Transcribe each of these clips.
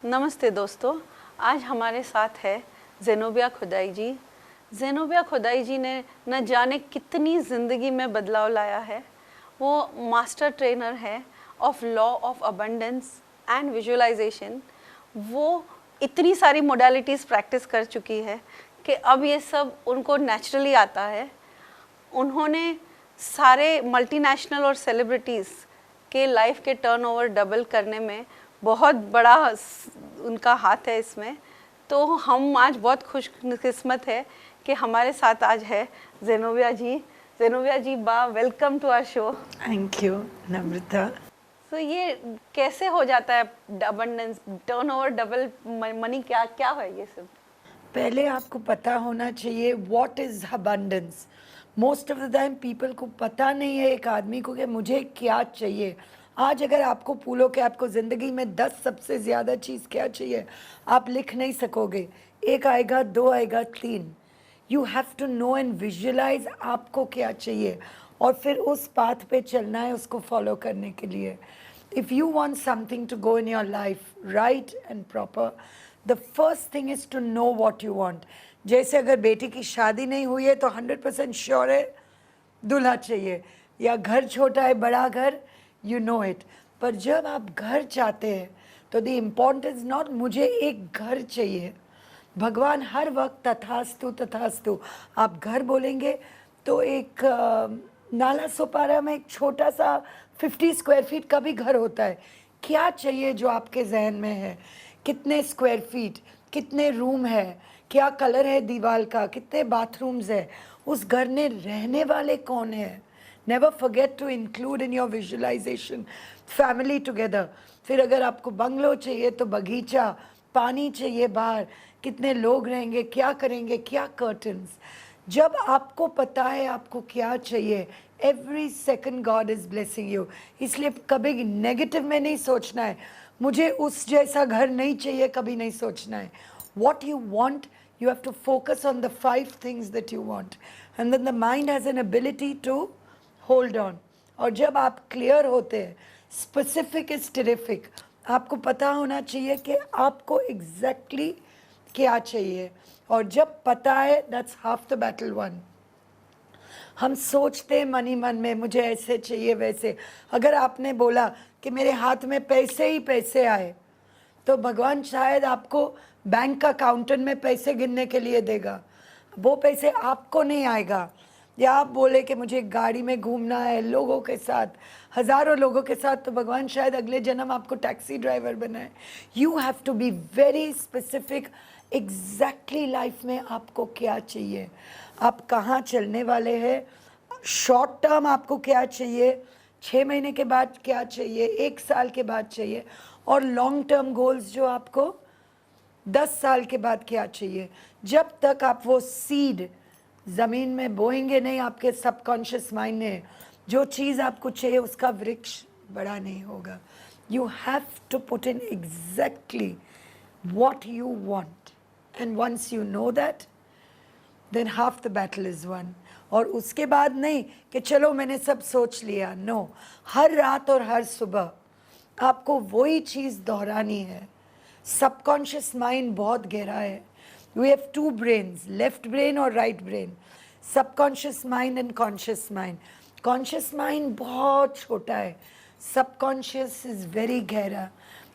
नमस्ते दोस्तों, आज हमारे साथ है ज़ेनोबिया खुदाई जी। ज़ेनोबिया खुदाई जी ने न जाने कितनी ज़िंदगी में बदलाव लाया है। वो मास्टर ट्रेनर है of law of abundance and visualisation. वो इतनी सारी मोडालिटीज़ प्रैक्टिस कर चुकी है कि अब ये सब उनको नेचुरली आता है। उन्होंने सारे मल्टीनेशनल और सेलिब्रिटीज़ के लाइफ के टर्नओवर डबल करने में बहुत बड़ा उनका हाथ है इसमें। तो हम आज बहुत खुशकिस्मत है कि हमारे साथ आज है ज़ेनोबिया जी। ज़ेनोबिया जी बा, welcome to our show. Thank you Namrata. तो ये कैसे हो जाता है अबंडेंस, टर्नओवर डबल, मनी क्या क्या है ये सब? पहले आपको पता होना चाहिए what is abundance. Most of the time people को पता नहीं है एक आदमी को कि मुझे क्या चाहिए। आज अगर आपको पूछो कि आपको ज़िंदगी में 10 सबसे ज़्यादा चीज़ क्या चाहिए, आप लिख नहीं सकोगे। एक आएगा, दो आएगा, तीन। You have to know and visualise आपको क्या चाहिए और फिर उस पाथ पे चलना है उसको फॉलो करने के लिए। If you want something to go in your life right and proper, the first thing is to know what you want. जैसे अगर बेटी की शादी नहीं हुई है तो 100% श्योर है दूल्हा चाहिए, या घर छोटा है बड़ा घर, यू नो इट। पर जब आप घर चाहते हैं तो द इम्पोर्टेंट इज नॉट मुझे एक घर चाहिए। भगवान हर वक्त तथास्तु तथास्तु। आप घर बोलेंगे तो एक नाला सोपारा में एक छोटा सा 50 स्क्वायर फीट का भी घर होता है। क्या चाहिए जो आपके जहन में है, कितने स्क्वायर फीट, कितने रूम है, क्या कलर है दीवार का, कितने बाथरूम्स है, उस घर में रहने वाले कौन है। Never forget to include in your visualisation family together. फिर अगर आपको बंगलो चाहिए तो बगीचा, पानी चाहिए बाहर, कितने लोग रहेंगे, क्या करेंगे, क्या कर्टन्स। जब आपको पता है आपको क्या चाहिए, every second God is blessing you. इसलिए कभी नेगेटिव में नहीं सोचना है, मुझे उस जैसा घर नहीं चाहिए, कभी नहीं सोचना है। What you want, you have to focus on the 5 things that you want, and then the mind has an ability to hold on. और जब आप क्लियर होते हैं, स्पेसिफिक इज टेरिफिक। आपको पता होना चाहिए कि आपको एग्जैक्टली क्या चाहिए, और जब पता है that's half the battle one. हम सोचते हैं मन ही मन में मुझे ऐसे चाहिए वैसे। अगर आपने बोला कि मेरे हाथ में पैसे ही पैसे आए, तो भगवान शायद आपको बैंक का काउंटर में पैसे गिनने के लिए देगा, वो पैसे आपको नहीं आएगा। या आप बोले कि मुझे गाड़ी में घूमना है लोगों के साथ, हज़ारों लोगों के साथ, तो भगवान शायद अगले जन्म आपको टैक्सी ड्राइवर बनाए। You have to be very specific, exactly life में आपको क्या चाहिए, आप कहाँ चलने वाले हैं, शॉर्ट टर्म आपको क्या चाहिए, 6 महीने के बाद क्या चाहिए, 1 साल के बाद चाहिए, और लॉन्ग टर्म गोल्स जो आपको 10 साल के बाद क्या चाहिए। जब तक आप वो सीड ज़मीन में बोएंगे नहीं आपके सबकॉन्शियस माइंड में, जो चीज़ आपको चाहिए उसका वृक्ष बड़ा नहीं होगा। You have to put in exactly what you want, and once you know that, then half the battle is won. और उसके बाद नहीं कि चलो मैंने सब सोच लिया, नो। हर रात और हर सुबह आपको वही चीज़ दोहरानी है। सबकॉन्शियस माइंड बहुत गहरा है। We have 2 brains, left brain और right brain, subconscious mind and conscious mind. Conscious mind बहुत छोटा है, सबकॉन्शियस इज़ वेरी गहरा।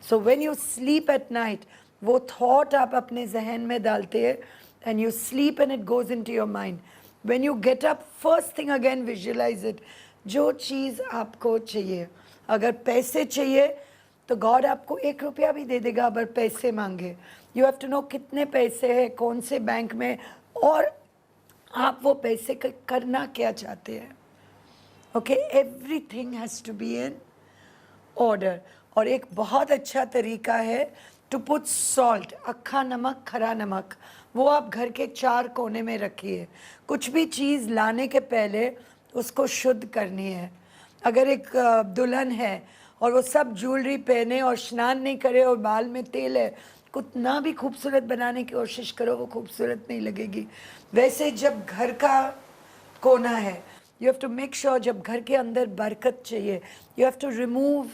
So when you sleep at night, वो थॉट आप अपने जहन में डालते हैं, and you sleep and it goes into your mind. When you get up, first thing again visualise it, जो चीज़ आपको चाहिए। अगर पैसे चाहिए तो गॉड आपको 1 रुपया भी दे देगा अगर पैसे मांगे। यू हैव टू नो कितने पैसे हैं, कौन से बैंक में, और आप वो पैसे करना क्या चाहते हैं। Okay, everything has to be in order. और एक बहुत अच्छा तरीका है टू पुट सॉल्ट, अक्खा नमक, खरा नमक, वो आप घर के 4 कोने में रखिए। कुछ भी चीज़ लाने के पहले उसको शुद्ध करनी है। अगर एक दुल्हन है और वो सब ज्वेलरी पहने और स्नान नहीं करे और बाल में तेल है, कितना भी खूबसूरत बनाने की कोशिश करो वो खूबसूरत नहीं लगेगी। वैसे जब घर का कोना है, you have to make sure, जब घर के अंदर बरकत चाहिए, you have to remove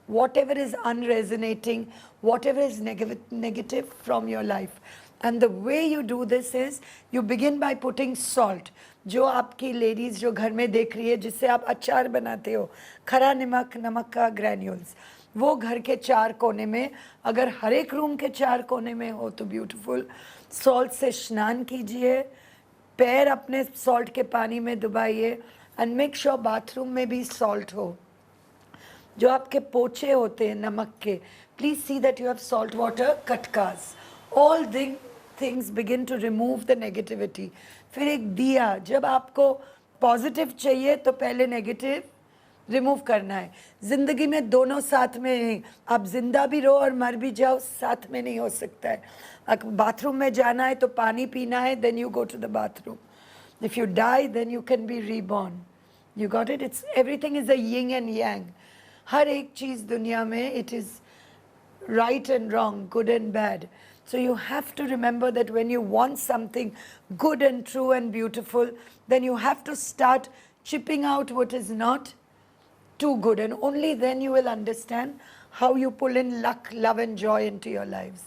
whatever is unresonating, whatever is negative from your life. And the way you do this is you begin by putting salt. जो आपकी लेडीज़ जो घर में देख रही है, जिससे आप अचार बनाते हो, खरा नमक, नमक का ग्रैन्यूल्स, वो घर के 4 कोने में, अगर हर एक रूम के 4 कोने में हो तो ब्यूटीफुल। सॉल्ट से स्नान कीजिए, पैर अपने सॉल्ट के पानी में डुबाइए, एंड मेक श्योर बाथरूम में भी सॉल्ट हो। जो आपके पोछे होते हैं नमक के, please see that you have salt water कटकास। All things begin to remove the negativity. फिर एक दिया, जब आपको पॉजिटिव चाहिए तो पहले नेगेटिव रिमूव करना है। ज़िंदगी में दोनों साथ में नहीं, आप जिंदा भी रहो और मर भी जाओ, साथ में नहीं हो सकता है। बाथरूम में जाना है तो पानी पीना है, then you go to the bathroom. If you die then you can be reborn. You got it? It's everything is a yin and yang. हर एक चीज़ दुनिया में it is right and wrong, good and bad. So you have to remember that when you want something good and true and beautiful, then you have to start chipping out what is not too good, and only then you will understand how you pull in luck, love and joy into your lives.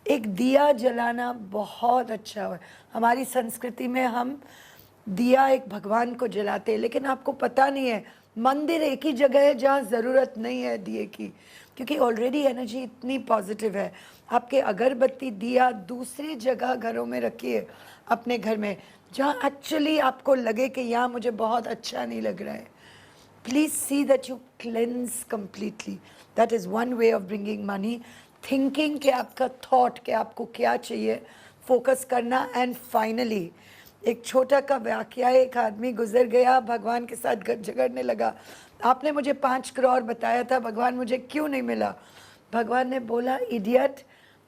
एक दिया जलाना बहुत अच्छा है। हमारी संस्कृति में हम दिया एक भगवान को जलाते हैं, लेकिन आपको पता नहीं है मंदिर एक ही जगह है जहाँ ज़रूरत नहीं है दिए की, क्योंकि ऑलरेडी एनर्जी इतनी पॉजिटिव है। आपके अगरबत्ती दिया दूसरी जगह घरों में रखिए, अपने घर में, जहाँ एक्चुअली आपको लगे कि यहाँ मुझे बहुत अच्छा नहीं लग रहा है। Please C that you cleanse completely. That is one way of bringing money. Thinking के आपका थॉट के आपको क्या चाहिए, फोकस करना। एंड फाइनली एक छोटा का वाकया, एक आदमी गुजर गया, भगवान के साथ झगड़ने लगा। आपने मुझे 5 करोड़ बताया था, भगवान मुझे क्यों नहीं मिला? भगवान ने बोला, इडियट,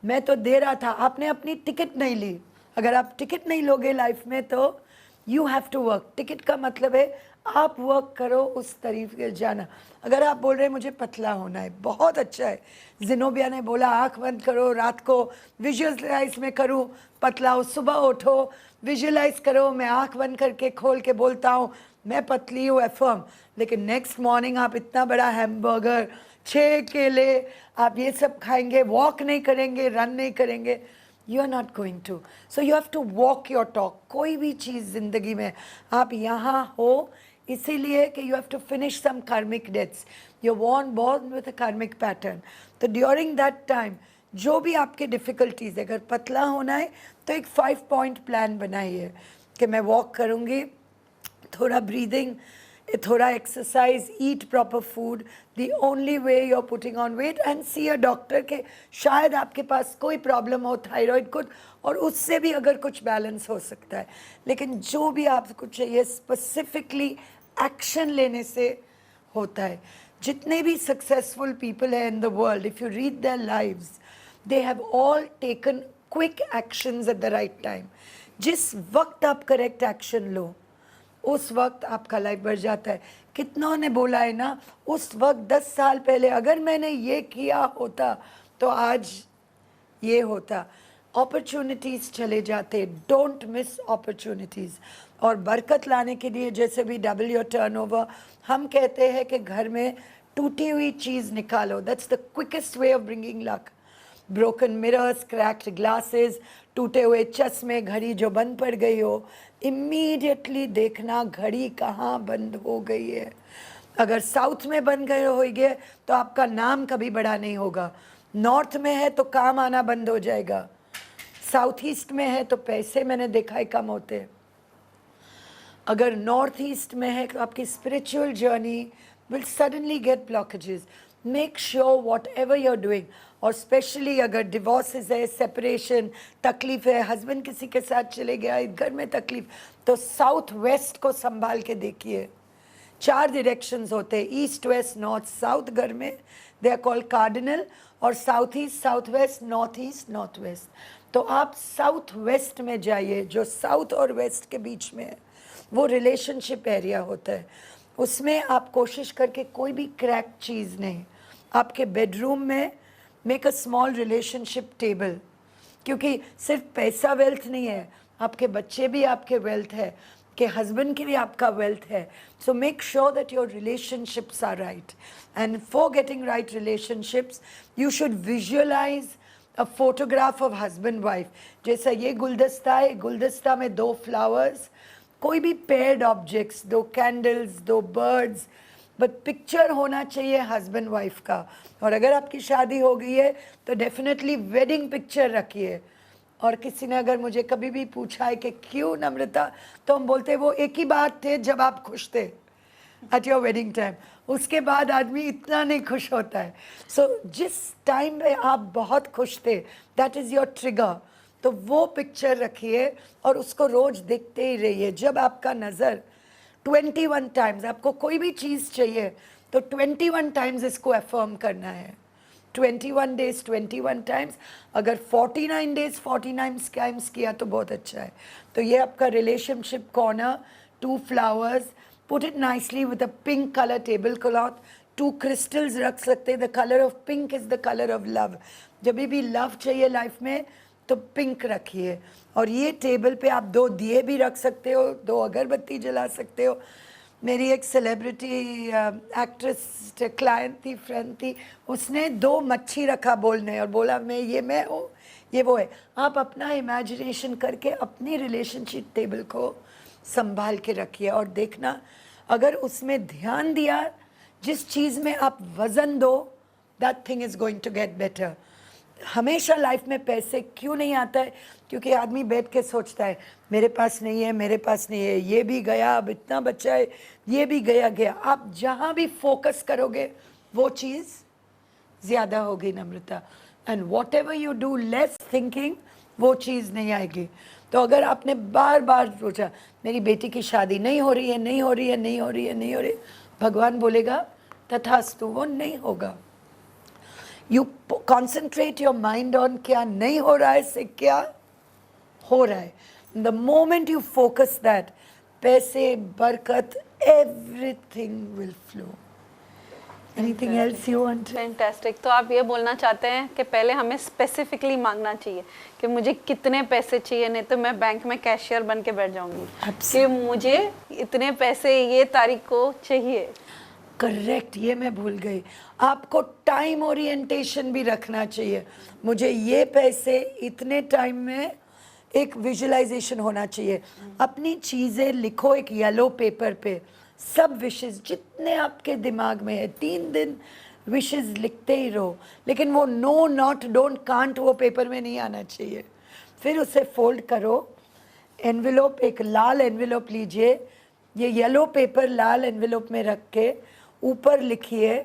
मैं तो दे रहा था, आपने अपनी टिकट नहीं ली। अगर आप टिकट नहीं लोगे लाइफ में तो you have to work. Ticket का मतलब है आप वर्क करो, उस तरीके जाना। अगर आप बोल रहे हैं मुझे पतला होना है, बहुत अच्छा है। जिनोबिया ने बोला आँख बंद करो, रात को विजुअलाइज में करूँ पतला हो, सुबह उठो विजुअलाइज करो मैं आँख बंद करके खोल के बोलता हूँ मैं पतली हूँ, एफर्म। लेकिन नेक्स्ट मॉर्निंग आप इतना बड़ा हैमबर्गर, 6 केले, आप ये सब खाएंगे, वॉक नहीं करेंगे, रन नहीं करेंगे, you are not going to. So you have to walk your talk. कोई भी चीज़ ज़िंदगी में आप यहाँ हो इसीलिए कि you have to finish some karmic debts. You born with a karmic pattern। तो ड्यूरिंग दैट टाइम जो भी आपके डिफ़िकल्टीज़, अगर पतला होना है तो एक 5 पॉइंट प्लान बनाइए कि मैं वॉक करूँगी, थोड़ा ब्रीदिंग, थोड़ा exercise, eat proper food, the only way you are putting on weight, and see a doctor के शायद आपके पास कोई प्रॉब्लम हो, थायराइड कुछ, और उससे भी अगर कुछ बैलेंस हो सकता है। लेकिन जो भी आपको चाहिए स्पेसिफिकली एक्शन लेने से होता है। जितने भी सक्सेसफुल पीपल हैं in the world, if you read their lives, they have all taken quick actions at the right time. जिस वक्त आप करेक्ट एक्शन लो उस वक्त आपका लाइफ बढ़ जाता है। कितनों ने बोला है ना, उस वक्त 10 साल पहले अगर मैंने ये किया होता तो आज ये होता। अपॉर्चुनिटीज़ चले जाते, डोंट मिस अपॉर्चुनिटीज़। और बरकत लाने के लिए जैसे भी डबल योर टर्नओवर, हम कहते हैं कि घर में टूटी हुई चीज़ निकालो, that's the quickest way of bringing luck. Broken mirrors, cracked glasses, टूटे हुए चश्मे, घड़ी जो बंद पड़ गई हो, इमीडिएटली देखना घड़ी कहाँ बंद हो गई है। अगर साउथ में बंद गए होंगे तो आपका नाम कभी बड़ा नहीं होगा। नॉर्थ में है तो काम आना बंद हो जाएगा, साउथ ईस्ट में है तो पैसे मैंने देखा है कम होते हैं। अगर नॉर्थ ईस्ट में है तो आपकी spiritual journey will suddenly get blockages. Make sure whatever you are doing, और स्पेशली अगर डिवोर्सेस है, सेपरेशन, तकलीफ है, हस्बैंड किसी के साथ चले गया, घर में तकलीफ, तो साउथ वेस्ट को संभाल के देखिए। 4 डायरेक्शंस होते हैं, ईस्ट वेस्ट नॉर्थ साउथ। घर में दे आर कॉल्ड कार्डिनल, और south east south west, north east north west. तो आप साउथ वेस्ट में जाइए, जो साउथ और वेस्ट के बीच में है, वो रिलेशनशिप एरिया होता है। उसमें आप कोशिश करके कोई भी क्रैक चीज़ नहीं, आपके बेडरूम में make a small relationship table, क्योंकि सिर्फ पैसा वेल्थ नहीं है, आपके बच्चे भी आपके वेल्थ है। कि हस्बैंड की भी आपका वेल्थ है. So make sure that your relationships are right. And for getting right relationships you should visualise a photograph of husband wife. जैसा ये गुलदस्ता है, गुलदस्ता में 2 फ्लावर्स, कोई भी paired objects, 2 candles, 2 birds, but picture होना चाहिए हस्बैंड वाइफ का. और अगर आपकी शादी हो गई है तो डेफिनेटली वेडिंग पिक्चर रखिए. और किसी ने अगर मुझे कभी भी पूछा है कि क्यों नम्रता, तो हम बोलते हैं वो एक ही बात थे जब आप खुश थे एट योर वेडिंग टाइम. उसके बाद आदमी इतना नहीं खुश होता है. सो जिस टाइम में आप बहुत खुश थे, दैट इज़ योर ट्रिगर. तो वो पिक्चर रखिए और उसको रोज देखते ही रहिए. जब आपका नज़र 21 टाइम्स, आपको कोई भी चीज़ चाहिए तो 21 टाइम्स इसको अफर्म करना है. 21 डेज 21 टाइम्स. अगर 49 डेज 49 टाइम्स किया तो बहुत अच्छा है. तो ये आपका relationship corner. 2 flowers, put it nicely with a pink colour table cloth. 2 crystals रख सकते हैं. The colour of pink is the colour of love. जब भी लव चाहिए लाइफ में तो पिंक रखिए. और ये टेबल पे आप 2 दिए भी रख सकते हो, 2 अगरबत्ती जला सकते हो. मेरी एक सेलिब्रिटी एक्ट्रेस क्लाइंट थी, फ्रेंड थी, उसने 2 मच्छी रखा बोलने और बोला मैं हूँ, ये वो है. आप अपना इमेजिनेशन करके अपनी रिलेशनशिप टेबल को संभाल के रखिए और देखना, अगर उसमें ध्यान दिया, जिस चीज़ में आप वज़न दो, that thing is going to get better. हमेशा लाइफ में पैसे क्यों नहीं आता है? क्योंकि आदमी बैठ के सोचता है मेरे पास नहीं है, मेरे पास नहीं है, ये भी गया, अब इतना बचा है, ये भी गया. आप जहाँ भी फोकस करोगे वो चीज़ ज़्यादा होगी Namrata. And whatever you do less thinking, वो चीज़ नहीं आएगी. तो अगर आपने बार बार सोचा मेरी बेटी की शादी नहीं हो रही है, नहीं हो रही है, नहीं हो रही है, नहीं हो रही, भगवान बोलेगा तथास्तु, वो नहीं होगा. You concentrate your mind on क्या नहीं हो रहा है से क्या हो रहा है. The moment you focus that, पैसे, बरकत, everything will flow. Anything else you want? Fantastic. तो आप ये बोलना चाहते हैं कि पहले हमें स्पेसिफिकली मांगना चाहिए कि मुझे कितने पैसे चाहिए, नहीं तो मैं बैंक में कैशियर बन के बैठ जाऊंगी कि मुझे इतने पैसे ये तारीख को चाहिए. करेक्ट, ये मैं भूल गई. आपको टाइम ओरिएंटेशन भी रखना चाहिए. मुझे ये पैसे इतने टाइम में, एक विजुअलाइजेशन होना चाहिए. अपनी चीज़ें लिखो एक येलो पेपर पे, सब विशेस जितने आपके दिमाग में है, 3 दिन विशेस लिखते ही रहो. लेकिन वो नो, नॉट, डोंट, कांट वो पेपर में नहीं आना चाहिए. फिर उसे फोल्ड करो. एनवेलोप, एक लाल एनवेलोप लीजिए, ये येलो पेपर लाल एनवेलोप में रख के ऊपर लिखिए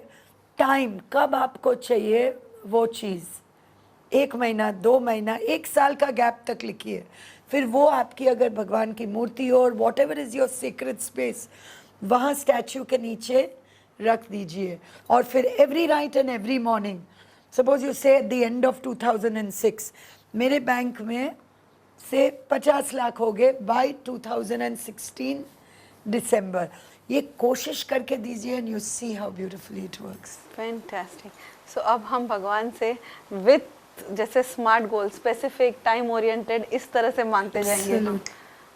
टाइम, कब आपको चाहिए वो चीज़. 1 महीना, 2 महीना, 1 साल का गैप तक लिखिए. फिर वो आपकी अगर भगवान की मूर्ति हो और what ever is your secret space, वहाँ स्टैचू के नीचे रख दीजिए. और फिर every night and every morning, suppose you से एट द एंड ऑफ 2006 मेरे बैंक में से 50 लाख हो गए बाय 2016 दिसंबर. ये कोशिश करके दीजिए and you see how beautifully it works. Fantastic. So अब हम भगवान से विथ जैसे smart goal, specific, time oriented, इस तरह से मांगते जाएंगे.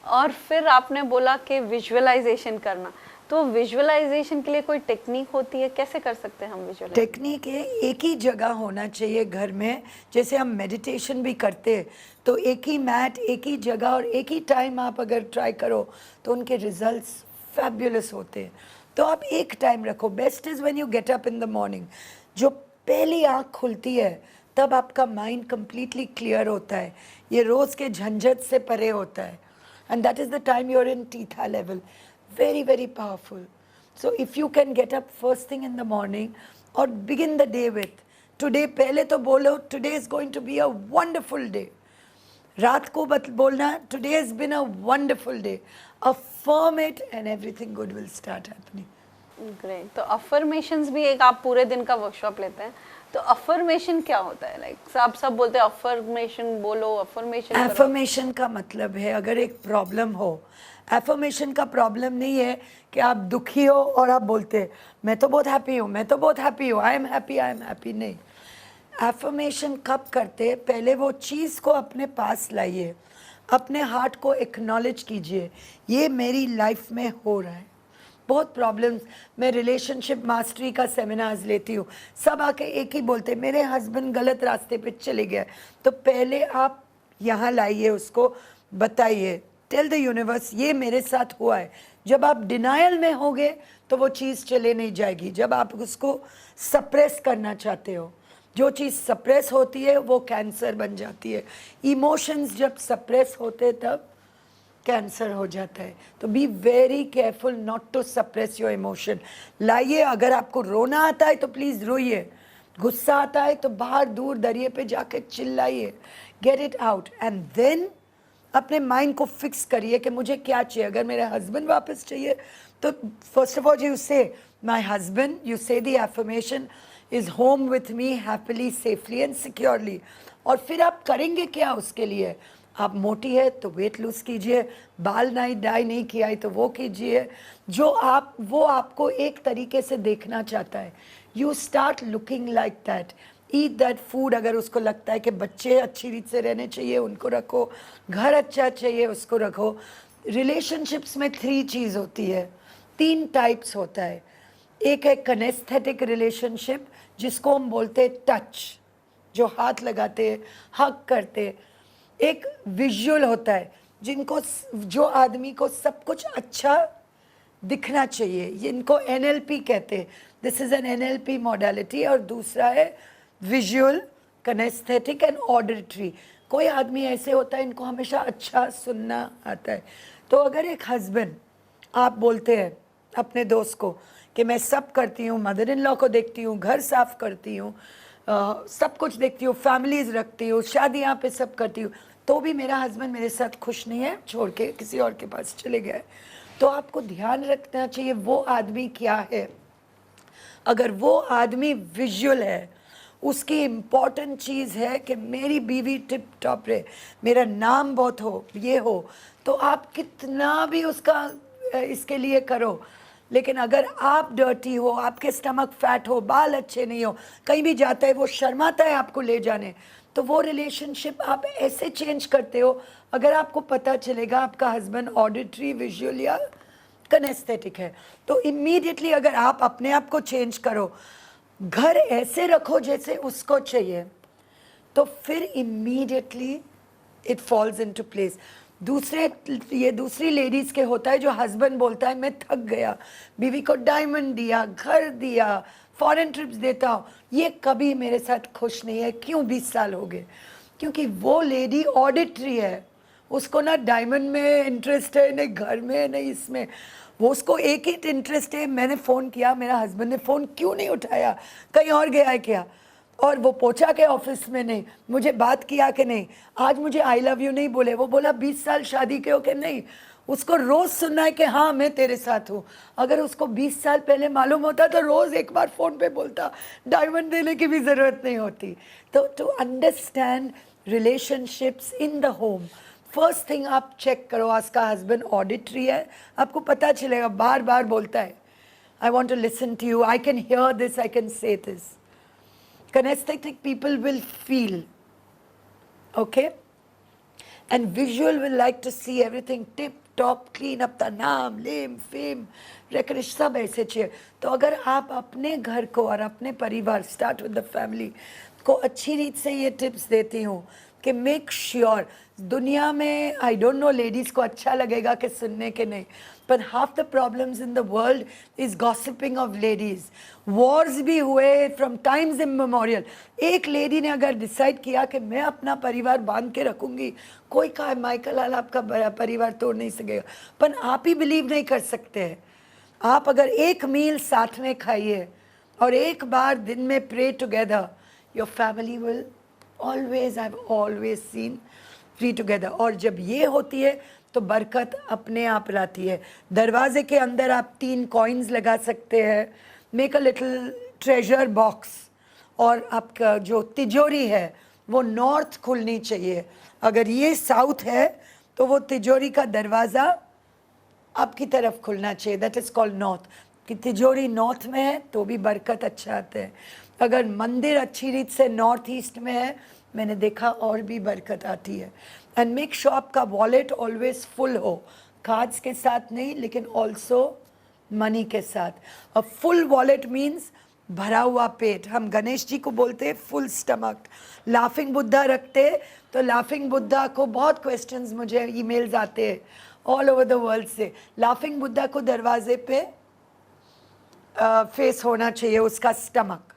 और फिर आपने बोला कि विजुअलाइजेशन करना, तो विजुअलाइजेशन के लिए कोई टेक्निक होती है, कैसे कर सकते हैं हम विजुअलाइज? टेक्निक है, एक ही जगह होना चाहिए घर में. जैसे हम मेडिटेशन भी करते हैं तो एक ही मैट, एक ही जगह और एक ही टाइम आप अगर ट्राई करो तो उनके रिजल्ट्स फैब्युलस होते हैं. तो आप एक टाइम रखो. Best is when you get up in the morning. जो पहली आँख खुलती है तब आपका माइंड कंप्लीटली क्लियर होता है. ये रोज़ के झंझट से परे होता है. And that is the time you are in theta level. Very, very powerful. So if you can get up first thing in the morning or begin the day with today, पहले तो बोलो today is going to be a wonderful day. रात को बोलना today has been a wonderful day. Affirm it and everything good will start happening. Great. तो affirmations भी एक आप पूरे दिन का वर्कशॉप लेते हैं, तो अफर्मेशन क्या होता है? लाइक आप सब बोलते हैं अफर्मेशन बोलो, अफर्मेशन. एफर्मेशन का मतलब है अगर एक प्रॉब्लम हो, एफर्मेशन का प्रॉब्लम नहीं है कि आप दुखी हो और आप बोलते हैं मैं तो बहुत हैप्पी हूँ, मैं तो बहुत हैप्पी हूँ, I am happy, I am happy. नहीं, एफर्मेशन कब करते हैं? पहले वो चीज़ को अपने पास लाइए. अपने हार्ट को एक्नॉलेज कीजिए, ये मेरी लाइफ में हो रहा है। बहुत प्रॉब्लम्स, मैं रिलेशनशिप मास्टरी का सेमिनार्स लेती हूँ, सब आके एक ही बोलते, मेरे हस्बैंड गलत रास्ते पे चले गए। तो पहले आप यहाँ लाइए, उसको बताइए, टेल द यूनिवर्स ये मेरे साथ हुआ है। जब आप डिनायल में होगे तो वो चीज़ चले नहीं जाएगी। जब आप उसको सप्रेस करना चाहते हो, जो चीज़ सप्रेस होती है वो कैंसर बन जाती है। इमोशंस जब सप्रेस होते तब कैंसर हो जाता है। तो be very careful not to suppress your emotion. लाइए, अगर आपको रोना आता है तो प्लीज़ रोइए, गुस्सा आता है तो बाहर दूर दरिए पे जाके चिल्लाइए, get it out and then अपने माइंड को फिक्स करिए कि मुझे क्या चाहिए। अगर मेरे हस्बैंड वापस चाहिए तो फर्स्ट ऑफ ऑल यू से माई हस्बैंड, यू से the affirmation is home with me happily safely and securely. और फिर आप करेंगे क्या उसके लिए? आप मोटी है तो वेट लूज़ कीजिए, बाल नहीं डाई नहीं किया है तो वो कीजिए, वो आपको एक तरीके से देखना चाहता है। You start looking like that, eat that food. अगर उसको लगता है कि बच्चे अच्छी रीत से रहने चाहिए, उनको रखो, घर अच्छा चाहिए, उसको रखो। रिलेशनशिप्स में 3 चीज़ होती है, 3 टाइप्स होता है। एक है कनेस्थेटिक रिलेशनशिप, जिसको हम बोलते हैं टच, जो हाथ लगाते, हग करते। एक विजुअल होता है, जो आदमी को सब कुछ अच्छा दिखना चाहिए, इनको NLP कहते हैं, this is an NLP modality. और दूसरा है विजुअल, कनेस्थेटिक एंड ऑडिटरी। कोई आदमी ऐसे होता है, इनको हमेशा अच्छा सुनना आता है। तो अगर एक हस्बैंड, आप बोलते हैं अपने दोस्त को कि मैं सब करती हूँ, मदर इन लॉ को देखती हूँ, घर साफ करती हूँ, सब कुछ देखती हूँ, फैमिलीज रखती हूँ, शादियाँ पे सब करती हूँ, तो भी मेरा हस्बैंड मेरे साथ खुश नहीं है, छोड़ के किसी और के पास चले गए, तो आपको ध्यान रखना चाहिए वो आदमी क्या है। अगर वो आदमी विजुअल है, उसकी इम्पॉर्टेंट चीज़ है कि मेरी बीवी टिप टॉप रहे, मेरा नाम बहुत हो, ये हो, तो आप कितना भी उसका इसके लिए करो। लेकिन अगर आप डर्टी हो, आपके स्टमक फैट हो, बाल अच्छे नहीं हो, कहीं भी जाता है वो शर्माता है आपको ले जाने, तो वो रिलेशनशिप आप ऐसे चेंज करते हो। अगर आपको पता चलेगा आपका हस्बैंड ऑडिटरी, विजुअल या कनेस्थेटिक है, तो इमीडिएटली अगर आप अपने आप को चेंज करो, घर ऐसे रखो जैसे उसको चाहिए, तो फिर immediately it falls into place. दूसरी लेडीज़ के होता है जो हस्बैंड बोलता है मैं थक गया, बीवी को डायमंड दिया, घर दिया, फॉरेन ट्रिप्स देता हूँ, ये कभी मेरे साथ खुश नहीं है। क्यों? 20 साल हो गए, क्योंकि वो लेडी ऑडिटरी है, उसको ना डायमंड में इंटरेस्ट है, नहीं घर में, नहीं इसमें, वो उसको एक ही इंटरेस्ट है, मैंने फ़ोन किया, मेरा हस्बैंड ने फ़ोन क्यों नहीं उठाया, कहीं और गया है क्या, और वो पहुंचा के ऑफिस में नहीं, मुझे बात किया कि नहीं, आज मुझे आई लव यू नहीं बोले, वो बोला 20 साल शादी के हो के नहीं, उसको रोज़ सुनना है कि हाँ मैं तेरे साथ हूँ। अगर उसको 20 साल पहले मालूम होता तो रोज़ एक बार फ़ोन पे बोलता, डायमंड देने की भी ज़रूरत नहीं होती। तो to understand relationships in the home, first thing आप चेक करो, आपका हस्बैंड ऑडिटरी है, आपको पता चलेगा, बार बार बोलता है I want to listen to you, I can hear this, I can say this. Kinesthetic people will feel, okay? And visual will like to see everything tip top, clean up, the नाम, लेम, fame, recognition, सब ऐसे चाहिए। तो अगर आप अपने घर को और अपने परिवार, स्टार्ट विद द फैमिली को अच्छी रीत से ये टिप्स देती हूँ कि मेक श्योर, दुनिया में आई डोंट नो लेडीज़ को अच्छा लगेगा कि सुनने के नहीं, पर half the problems in the world is gossiping of ladies. Wars भी हुए फ्रॉम टाइम्स इमेमोरियल। एक लेडी ने अगर डिसाइड किया कि मैं अपना परिवार बांध के रखूंगी, कोई कहा माइकल लाल आपका परिवार तोड़ नहीं सकेगा, पर आप ही बिलीव नहीं कर सकते हैं। आप अगर एक मील साथ में खाइए और एक बार दिन में pray together, your family will always, I have always seen, free together. और जब ये होती है तो बरकत अपने आप लाती है। दरवाजे के अंदर आप 3 कॉइन्स लगा सकते हैं, make a little treasure box, और आपका जो तिजोरी है वो नॉर्थ खुलनी चाहिए। अगर ये साउथ है तो वो तिजोरी का दरवाज़ा आपकी तरफ खुलना चाहिए, दैट इज़ कॉल्ड नॉर्थ। कि तिजोरी नॉर्थ में है तो भी बरकत अच्छा आता है। अगर मंदिर अच्छी रीत से नॉर्थ ईस्ट में है मैंने देखा और भी बरकत आती है। एंड मेक श्योर आपका वॉलेट ऑलवेज फुल हो, कार्ड्स के साथ नहीं लेकिन ऑल्सो मनी के साथ। अ फुल वॉलेट मीन्स भरा हुआ पेट। हम गणेश जी को बोलते हैं फुल स्टमक। लाफिंग बुद्धा रखते तो लाफिंग बुद्धा को बहुत क्वेश्चंस मुझे ईमेल्स आते हैं ऑल ओवर द वर्ल्ड से। लाफिंग बुद्धा को दरवाजे पे फेस होना चाहिए उसका स्टमक,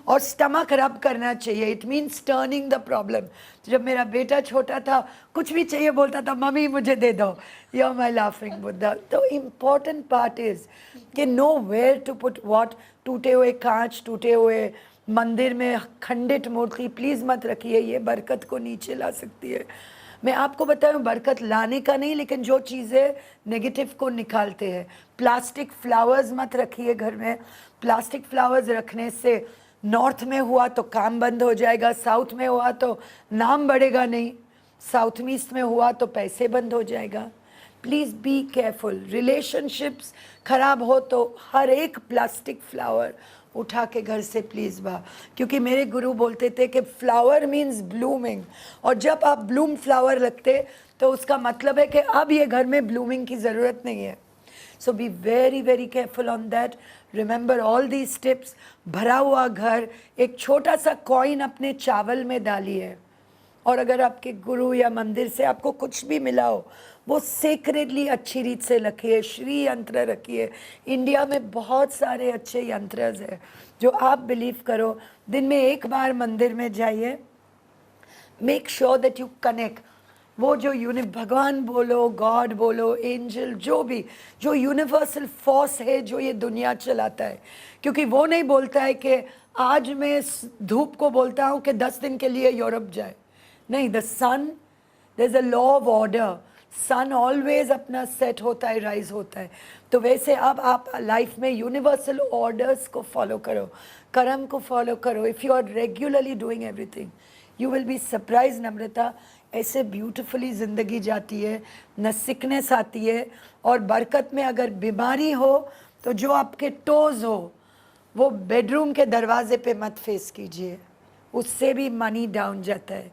और स्टमक रब करना चाहिए। It means turning the problem. जब मेरा बेटा छोटा था कुछ भी चाहिए बोलता था मम्मी मुझे दे दो, you are my laughing Buddha. तो इम्पॉर्टेंट पार्ट इज कि know where to put what. टूटे हुए कांच, टूटे हुए मंदिर में खंडित मूर्ति प्लीज़ मत रखिए, ये बरकत को नीचे ला सकती है। मैं आपको बताऊं बरकत लाने का नहीं, लेकिन जो चीज़ें नेगेटिव को निकालते हैं। प्लास्टिक फ्लावर्स मत रखिए घर में। प्लास्टिक फ्लावर्स रखने से नॉर्थ में हुआ तो काम बंद हो जाएगा, साउथ में हुआ तो नाम बढ़ेगा नहीं, साउथ ईस्ट में हुआ तो पैसे बंद हो जाएगा। Please be careful. रिलेशनशिप्स खराब हो तो हर एक प्लास्टिक फ्लावर उठा के घर से प्लीज़ बा, क्योंकि मेरे गुरु बोलते थे कि फ्लावर मीन्स ब्लूमिंग, और जब आप ब्लूम फ्लावर रखते तो उसका मतलब है कि अब ये घर में ब्लूमिंग की ज़रूरत नहीं है। So be very very careful on that. Remember all these tips. भरा हुआ घर, एक छोटा सा कॉइन अपने चावल में डालिए, और अगर आपके गुरु या मंदिर से आपको कुछ भी मिला हो वो सेक्रेडली अच्छी रीत से रखिए। श्री यंत्र रखिए। इंडिया में बहुत सारे अच्छे यंत्रज हैं जो आप बिलीव करो। दिन में एक बार मंदिर में जाइए। Make sure that you connect. वो जो भगवान बोलो, गॉड बोलो, एंजल, जो भी जो यूनिवर्सल फोर्स है जो ये दुनिया चलाता है, क्योंकि वो नहीं बोलता है कि आज मैं धूप को बोलता हूँ कि 10 दिन के लिए यूरोप जाए। नहीं, the sun, there is a law of order. Sun always अपना सेट होता है, राइज होता है। तो वैसे अब आप लाइफ में यूनिवर्सल ऑर्डर्स को फॉलो करो, कर्म को फॉलो करो। If you are regularly doing everything you will be surprise. Namrata, ऐसे ब्यूटीफुली ज़िंदगी जाती है, न सिकनेस आती है। और बरकत में अगर बीमारी हो तो जो आपके टोज़ हो वो बेडरूम के दरवाजे पे मत फेस कीजिए, उससे भी मनी डाउन जाता है।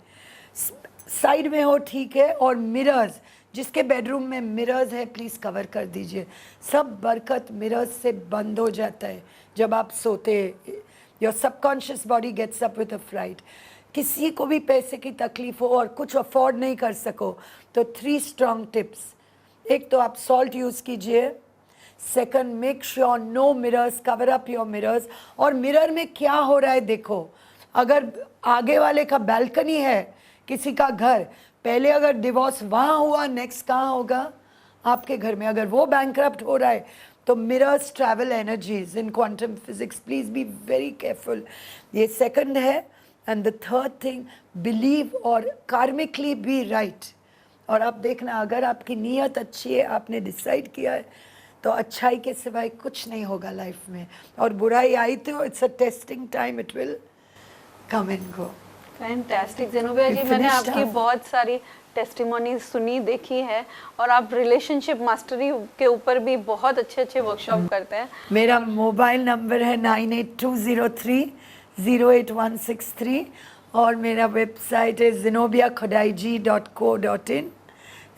साइड में हो ठीक है, और मिरर्स, जिसके बेडरूम में मिरर्स है प्लीज़ कवर कर दीजिए। सब बरकत मिरर्स से बंद हो जाता है जब आप सोते। Your subconscious body gets up with a fright. किसी को भी पैसे की तकलीफ हो और कुछ अफोर्ड नहीं कर सको तो 3 स्ट्रॉन्ग टिप्स। एक तो आप सॉल्ट यूज़ कीजिए। Second, make sure no mirrors, cover up your mirrors. और मिरर में क्या हो रहा है देखो। अगर आगे वाले का बैल्कनी है किसी का घर, पहले अगर डिवोर्स वहाँ हुआ नेक्स्ट कहाँ होगा? आपके घर में। अगर वो बैंकरप्ट हो रहा है तो mirrors travel energies in quantum physics. Please be very careful. ये सेकंड है। And the third thing, believe और कार्मिकली बी राइट। और आप देखना, अगर आपकी नीयत अच्छी है, आपने डिसाइड किया है, तो अच्छाई के सिवाय कुछ नहीं होगा लाइफ में। और बुराई आई तो it's a testing time, it will come and go. Fantastic Zenobia ji, मैंने आपकी बहुत सारी टेस्टिमोनी सुनी, देखी है, और आप रिलेशनशिप मास्टरी के ऊपर भी बहुत अच्छे अच्छे वर्कशॉप करते हैं। मेरा मोबाइल नंबर है 9820308163, और मेरा वेबसाइट है zenobiakhodaiji.co.in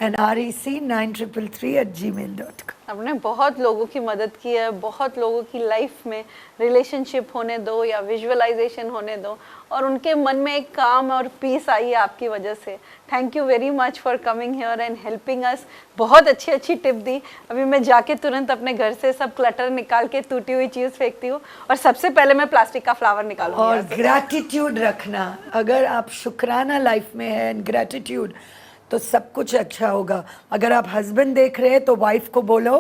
and rec9333@gmail.com। आपने बहुत लोगों की मदद की है, बहुत लोगों की लाइफ में रिलेशनशिप होने दो या विजुअलाइजेशन होने दो, और उनके मन में एक काम और पीस आई है आपकी वजह से। Thank you very much for coming here and helping us. बहुत अच्छी अच्छी टिप दी। अभी मैं जाके तुरंत अपने घर से सब क्लटर निकाल के टूटी हुई चीज़ फेंकती हूँ, और सबसे पहले मैं प्लास्टिक का फ्लावर निकालूंगी। और ग्रैटिट्यूड रखना। अगर आप शुक्राना लाइफ में है एंड ग्रैटिट्यूड, तो सब कुछ अच्छा होगा। अगर आप हस्बैंड देख रहे हैं तो वाइफ को बोलो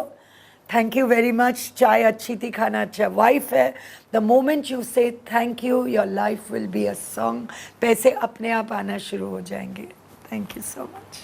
थैंक यू वेरी मच, चाय अच्छी थी, खाना अच्छा। वाइफ है, द मोमेंट यू से thank you, your life will be a song. पैसे अपने आप आना शुरू हो जाएंगे। Thank you so much.